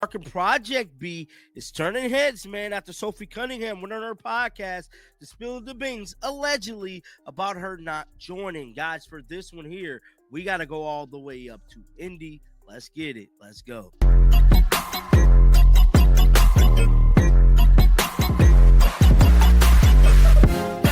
Clark and Project B is turning heads, man, after Sophie Cunningham went on her podcast to spill the beans, allegedly, about her not joining. Guys, for this one here, we got to go all the way up to Indy. Let's get it. Let's go.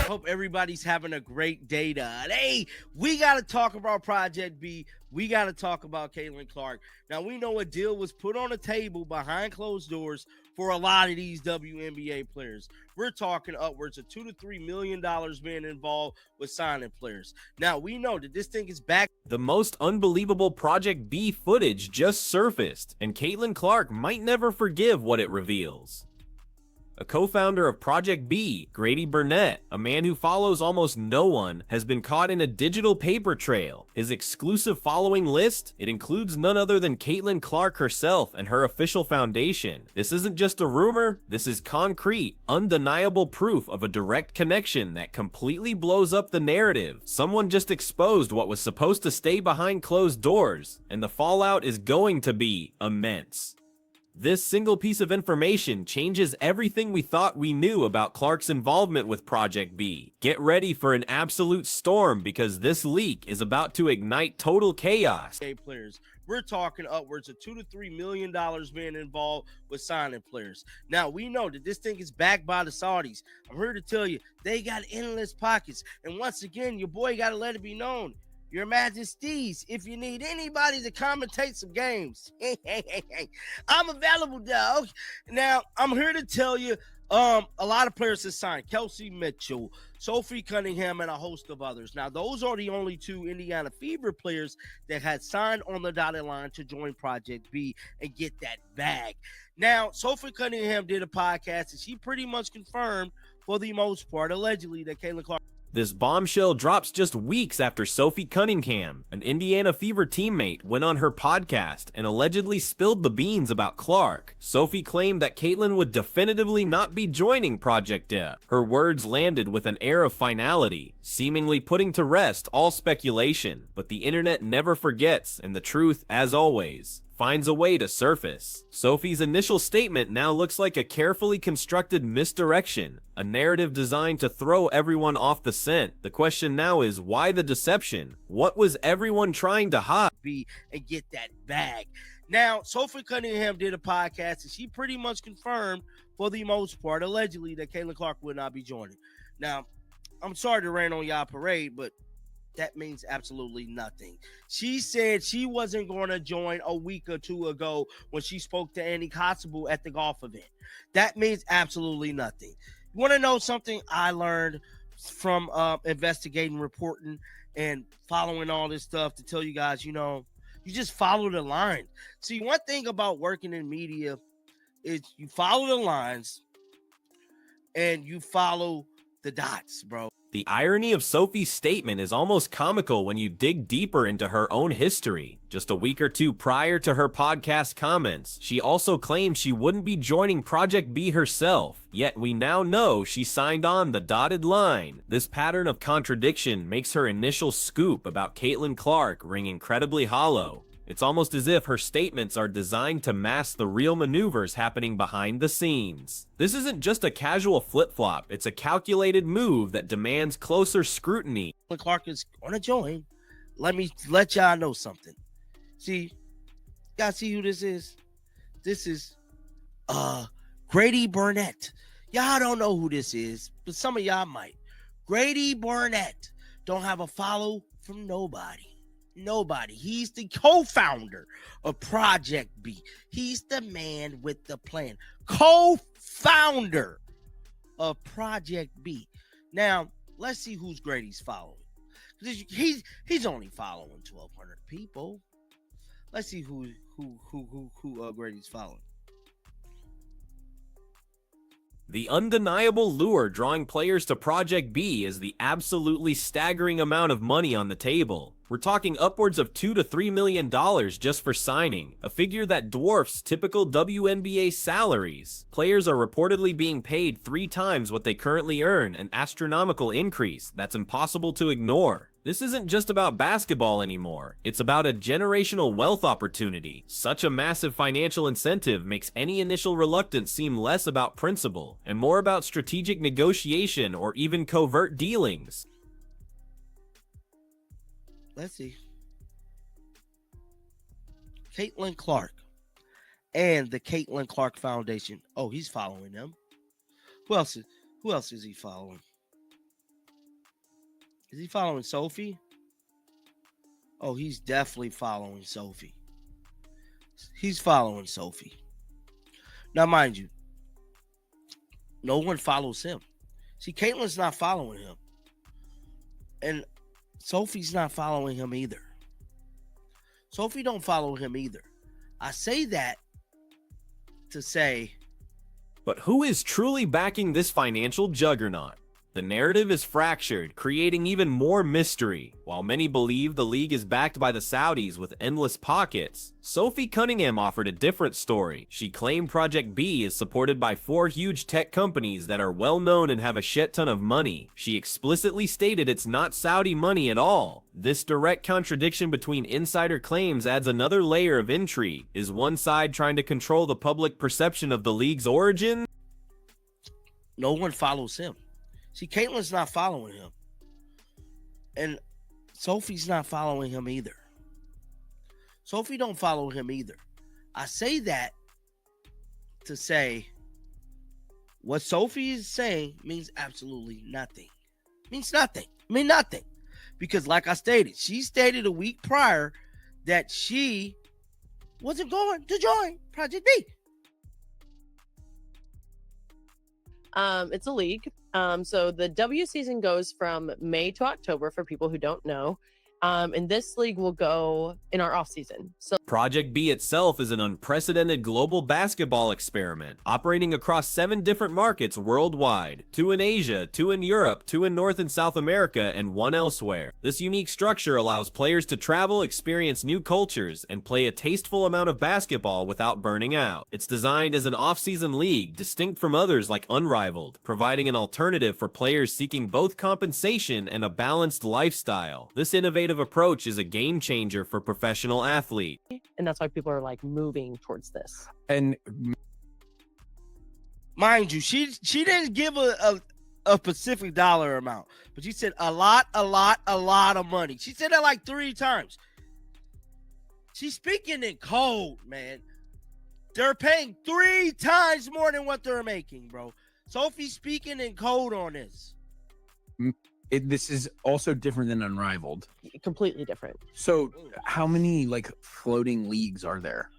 Hope everybody's having a great day today. We got to talk about Project B. We got to talk about Caitlin Clark. Now, we know a deal was put on the table behind closed doors for a lot of these WNBA players. We're talking upwards of $2 to $3 million being involved with signing players. Now, we know that this thing is back. The most unbelievable Project B footage just surfaced, and Caitlin Clark might never forgive what it reveals. A co-founder of Project B, Grady Burnett, a man who follows almost no one, has been caught in a digital paper trail. His exclusive following list, it includes none other than Caitlin Clark herself and her official foundation. This isn't just a rumor, this is concrete, undeniable proof of a direct connection that completely blows up the narrative. Someone just exposed what was supposed to stay behind closed doors, and the fallout is going to be immense. This single piece of information changes everything we thought we knew about Clark's involvement with Project B. Get ready for an absolute storm because this leak is about to ignite total chaos. Players. We're talking upwards of $2 to $3 million being involved with signing players. Now, we know that this thing is backed by the Saudis. I'm here to tell you, they got endless pockets. And once again, your boy got to let it be known. Your Majesties, if you need anybody to commentate some games, I'm available, dog. Now, I'm here to tell you, a lot of players have signed. Kelsey Mitchell, Sophie Cunningham, and a host of others. Now, those are the only two Indiana Fever players that had signed on the dotted line to join Project B and get that bag. Now, Sophie Cunningham did a podcast, and she pretty much confirmed, for the most part, allegedly, that Caitlin Clark. This bombshell drops just weeks after Sophie Cunningham, an Indiana Fever teammate, went on her podcast and allegedly spilled the beans about Clark. Sophie claimed that Caitlin would definitively not be joining Project B. Her words landed with an air of finality, seemingly putting to rest all speculation. But the internet never forgets, and the truth, as always, finds a way to surface. Sophie's initial statement now looks like a carefully constructed misdirection, a narrative designed to throw everyone off the scent. The question now is, why the deception? What was everyone trying to hide? And get that bag. Now, Sophie Cunningham did a podcast, and she pretty much confirmed, for the most part, allegedly, that Caitlin Clark would not be joining. Now, I'm sorry to rain on y'all parade, but that means absolutely nothing. She said she wasn't going to join a week or two ago when she spoke to Annie Kotzebue at the golf event. That means absolutely nothing. You want to know something I learned from investigating, reporting, and following all this stuff to tell you guys, you just follow the line. See, one thing about working in media is you follow the lines and you follow the dots, bro. The irony of Sophie's statement is almost comical when you dig deeper into her own history. Just a week or two prior to her podcast comments, she also claimed she wouldn't be joining Project B herself, yet we now know she signed on the dotted line. This pattern of contradiction makes her initial scoop about Caitlin Clark ring incredibly hollow. It's almost as if her statements are designed to mask the real maneuvers happening behind the scenes. This isn't just a casual flip-flop, it's a calculated move that demands closer scrutiny. Clark is going to join. Let me let y'all know something. See, y'all see who this is? This is Grady Burnett. Y'all don't know who this is, but some of y'all might. Grady Burnett don't have a follow from nobody. Nobody. He's the co-founder of Project B. He's the man with the plan. Co-founder of Project B. Now, let's see who's Grady's following. He's only following 1,200 people. Let's see who Grady's following. The undeniable lure drawing players to Project B is the absolutely staggering amount of money on the table. We're talking upwards of $2 to $3 million just for signing, a figure that dwarfs typical WNBA salaries. Players are reportedly being paid 3 times what they currently earn, an astronomical increase that's impossible to ignore. This isn't just about basketball anymore. It's about a generational wealth opportunity. Such a massive financial incentive makes any initial reluctance seem less about principle and more about strategic negotiation or even covert dealings. Let's see. Caitlin Clark and the Caitlin Clark Foundation. Oh, he's following them. Who else is he following? Is he following Sophie? Oh, he's definitely following Sophie. He's following Sophie. Now, mind you, no one follows him. See, Caitlin's not following him. And Sophie's not following him either. Sophie don't follow him either. I say that to say... But who is truly backing this financial juggernaut? The narrative is fractured, creating even more mystery. While many believe the league is backed by the Saudis with endless pockets, Sophie Cunningham offered a different story. She claimed Project B is supported by 4 huge tech companies that are well known and have a shit ton of money. She explicitly stated it's not Saudi money at all. This direct contradiction between insider claims adds another layer of intrigue. Is one side trying to control the public perception of the league's origin? No one follows him. See, Caitlin's not following him. And Sophie's not following him either. Sophie don't follow him either. I say that to say what Sophie is saying means absolutely nothing. Means nothing. Nothing. Because like I stated, she stated a week prior that she wasn't going to join Project B. It's a league. So the W season goes from May to October for people who don't know. And this league will go in our off season. So Project B itself is an unprecedented global basketball experiment, operating across 7 different markets worldwide, 2 in Asia, 2 in Europe, 2 in North and South America, and 1 elsewhere. This unique structure allows players to travel, experience new cultures, and play a tasteful amount of basketball without burning out. It's designed as an off-season league, distinct from others like Unrivaled, providing an alternative for players seeking both compensation and a balanced lifestyle. This innovative approach is a game changer for professional athletes. and that's why people are like moving towards this. And mind you, she didn't give a specific dollar amount, but she said a lot of money. She said that like 3 times. She's speaking in code, man. They're paying 3 times more than what they're making, bro. Sophie's speaking in code on this. this is also different than Unrivaled. Completely different. So how many like floating leagues are there?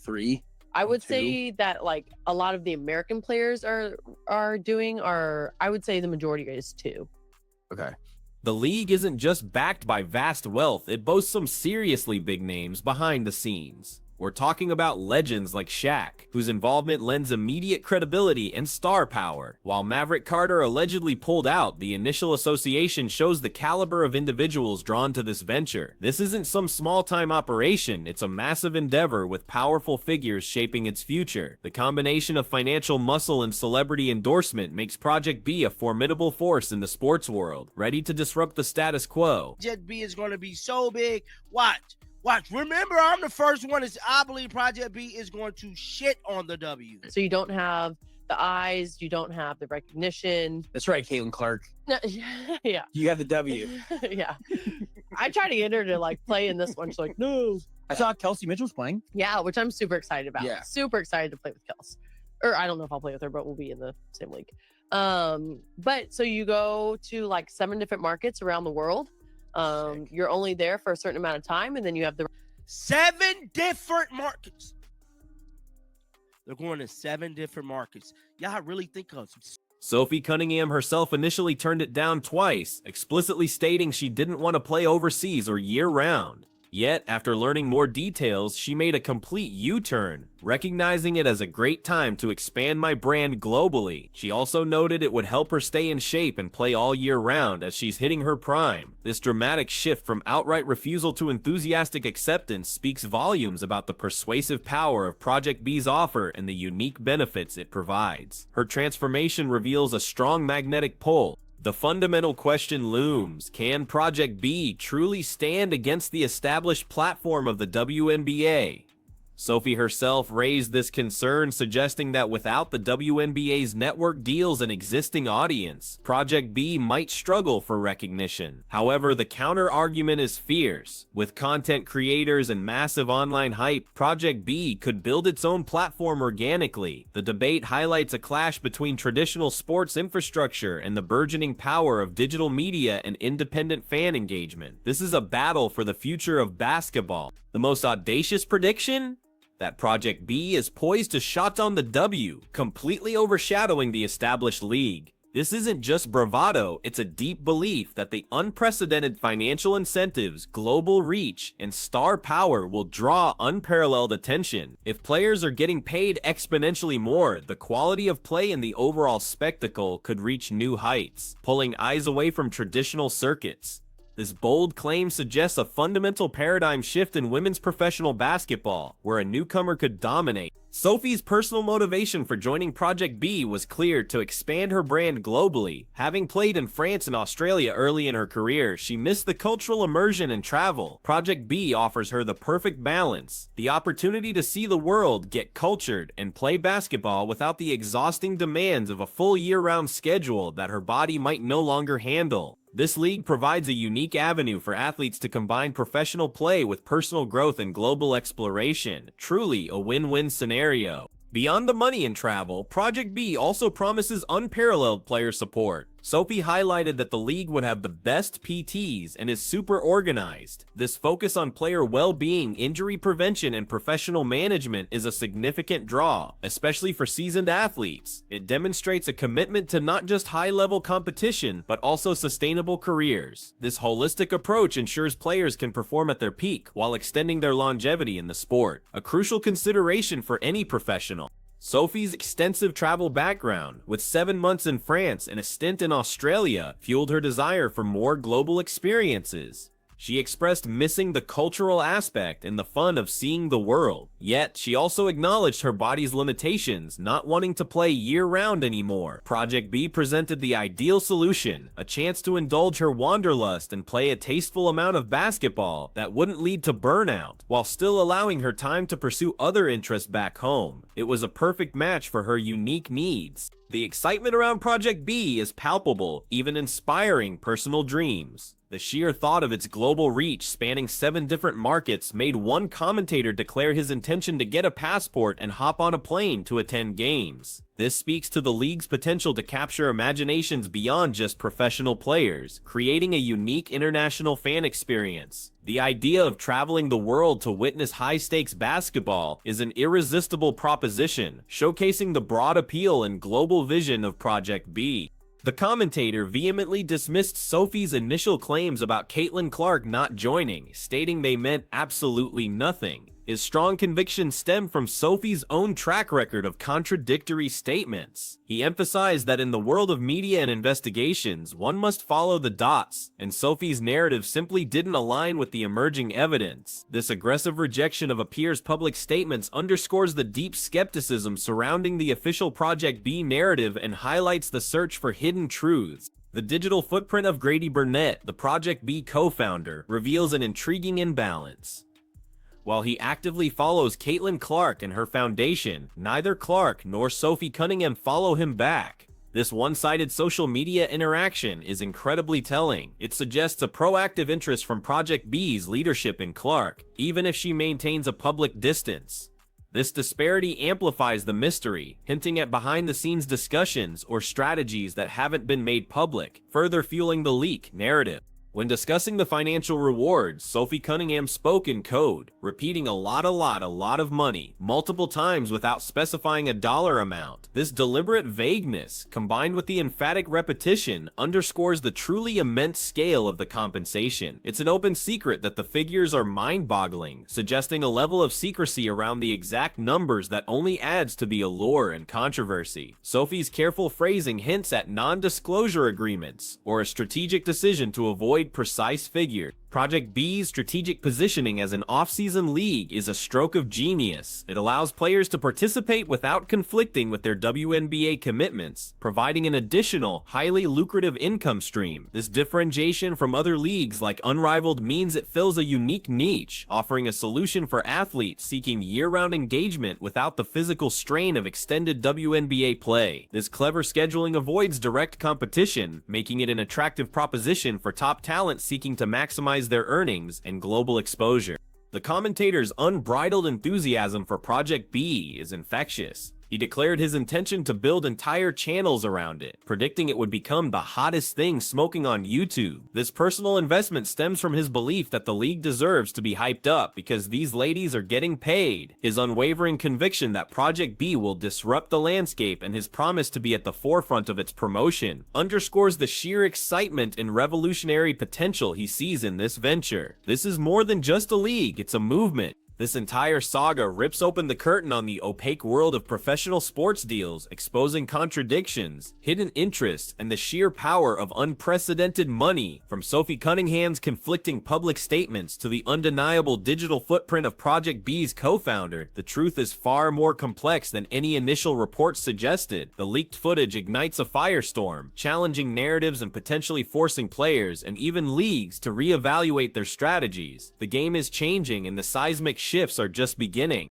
3? I would 2? say that like a lot of the American players are doing, or I would say the majority is 2. Okay. The league isn't just backed by vast wealth, it boasts some seriously big names behind the scenes. We're talking about legends like Shaq, whose involvement lends immediate credibility and star power. While Maverick Carter allegedly pulled out, the initial association shows the caliber of individuals drawn to this venture. This isn't some small-time operation, it's a massive endeavor with powerful figures shaping its future. The combination of financial muscle and celebrity endorsement makes Project B a formidable force in the sports world, ready to disrupt the status quo. Project B is going to be so big. Watch. Remember, I'm the first one. I believe Project B is going to shit on the W. So you don't have the eyes, you don't have the recognition. That's right, Caitlin Clark. Yeah. You have the W. Yeah. I tried to get her to like play in this one. She's like, no. I saw Kelsey Mitchell's playing. Yeah, which I'm super excited about. Yeah. Super excited to play with Kels. Or I don't know if I'll play with her, but we'll be in the same league. But so you go to like 7 different markets around the world. You're only there for a certain amount of time, and then you have the 7 different markets. They're going to 7 different markets. Y'all really think of some... Sophie Cunningham herself initially turned it down twice, explicitly stating she didn't want to play overseas or year-round. Yet, after learning more details, she made a complete U-turn, recognizing it as a great time to expand my brand globally. She also noted it would help her stay in shape and play all year round as she's hitting her prime. This dramatic shift from outright refusal to enthusiastic acceptance speaks volumes about the persuasive power of Project B's offer and the unique benefits it provides. Her transformation reveals a strong magnetic pull. The fundamental question looms: can Project B truly stand against the established platform of the WNBA? Sophie herself raised this concern, suggesting that without the WNBA's network deals and existing audience, Project B might struggle for recognition. However, the counter-argument is fierce. With content creators and massive online hype, Project B could build its own platform organically. The debate highlights a clash between traditional sports infrastructure and the burgeoning power of digital media and independent fan engagement. This is a battle for the future of basketball. The most audacious prediction? That Project B is poised to shot on the W, completely overshadowing the established league. This isn't just bravado, it's a deep belief that the unprecedented financial incentives, global reach, and star power will draw unparalleled attention. If players are getting paid exponentially more, the quality of play and the overall spectacle could reach new heights, pulling eyes away from traditional circuits. This bold claim suggests a fundamental paradigm shift in women's professional basketball, where a newcomer could dominate. Sophie's personal motivation for joining Project B was clear: to expand her brand globally. Having played in France and Australia early in her career, she missed the cultural immersion and travel. Project B offers her the perfect balance: the opportunity to see the world, get cultured, and play basketball without the exhausting demands of a full year-round schedule that her body might no longer handle. This league provides a unique avenue for athletes to combine professional play with personal growth and global exploration. Truly a win-win scenario. Beyond the money and travel, Project B also promises unparalleled player support. Sophie highlighted that the league would have the best PTs and is super organized. This focus on player well-being, injury prevention, and professional management is a significant draw, especially for seasoned athletes. It demonstrates a commitment to not just high-level competition, but also sustainable careers. This holistic approach ensures players can perform at their peak while extending their longevity in the sport, a crucial consideration for any professional. Sophie's extensive travel background, with 7 months in France and a stint in Australia, fueled her desire for more global experiences. She expressed missing the cultural aspect and the fun of seeing the world. Yet, she also acknowledged her body's limitations, not wanting to play year-round anymore. Project B presented the ideal solution: a chance to indulge her wanderlust and play a tasteful amount of basketball that wouldn't lead to burnout, while still allowing her time to pursue other interests back home. It was a perfect match for her unique needs. The excitement around Project B is palpable, even inspiring personal dreams. The sheer thought of its global reach, spanning 7 different markets, made one commentator declare his intention to get a passport and hop on a plane to attend games. This speaks to the league's potential to capture imaginations beyond just professional players, creating a unique international fan experience. The idea of traveling the world to witness high-stakes basketball is an irresistible proposition, showcasing the broad appeal and global vision of Project B. The commentator vehemently dismissed Sophie's initial claims about Caitlin Clark not joining, stating they meant absolutely nothing. His strong conviction stemmed from Sophie's own track record of contradictory statements. He emphasized that in the world of media and investigations, one must follow the dots, and Sophie's narrative simply didn't align with the emerging evidence. This aggressive rejection of a peer's public statements underscores the deep skepticism surrounding the official Project B narrative and highlights the search for hidden truths. The digital footprint of Grady Burnett, the Project B co-founder, reveals an intriguing imbalance. While he actively follows Caitlin Clark and her foundation, neither Clark nor Sophie Cunningham follow him back. This one-sided social media interaction is incredibly telling. It suggests a proactive interest from Project B's leadership in Clark, even if she maintains a public distance. This disparity amplifies the mystery, hinting at behind-the-scenes discussions or strategies that haven't been made public, further fueling the leak narrative. When discussing the financial rewards, Sophie Cunningham spoke in code, repeating a lot of money, multiple times without specifying a dollar amount. This deliberate vagueness, combined with the emphatic repetition, underscores the truly immense scale of the compensation. It's an open secret that the figures are mind-boggling, suggesting a level of secrecy around the exact numbers that only adds to the allure and controversy. Sophie's careful phrasing hints at non-disclosure agreements, or a strategic decision to avoid precise figures. Project B's strategic positioning as an off-season league is a stroke of genius. It allows players to participate without conflicting with their WNBA commitments, providing an additional, highly lucrative income stream. This differentiation from other leagues like Unrivaled means it fills a unique niche, offering a solution for athletes seeking year-round engagement without the physical strain of extended WNBA play. This clever scheduling avoids direct competition, making it an attractive proposition for top talent seeking to maximize their earnings and global exposure. The commentator's unbridled enthusiasm for Project B is infectious. He declared his intention to build entire channels around it, predicting it would become the hottest thing smoking on YouTube. This personal investment stems from his belief that the league deserves to be hyped up because these ladies are getting paid. His unwavering conviction that Project B will disrupt the landscape and his promise to be at the forefront of its promotion underscores the sheer excitement and revolutionary potential he sees in this venture. This is more than just a league, it's a movement. This entire saga rips open the curtain on the opaque world of professional sports deals, exposing contradictions, hidden interests, and the sheer power of unprecedented money. From Sophie Cunningham's conflicting public statements to the undeniable digital footprint of Project B's co-founder, the truth is far more complex than any initial reports suggested. The leaked footage ignites a firestorm, challenging narratives and potentially forcing players and even leagues to reevaluate their strategies. The game is changing and the seismic shifts are just beginning.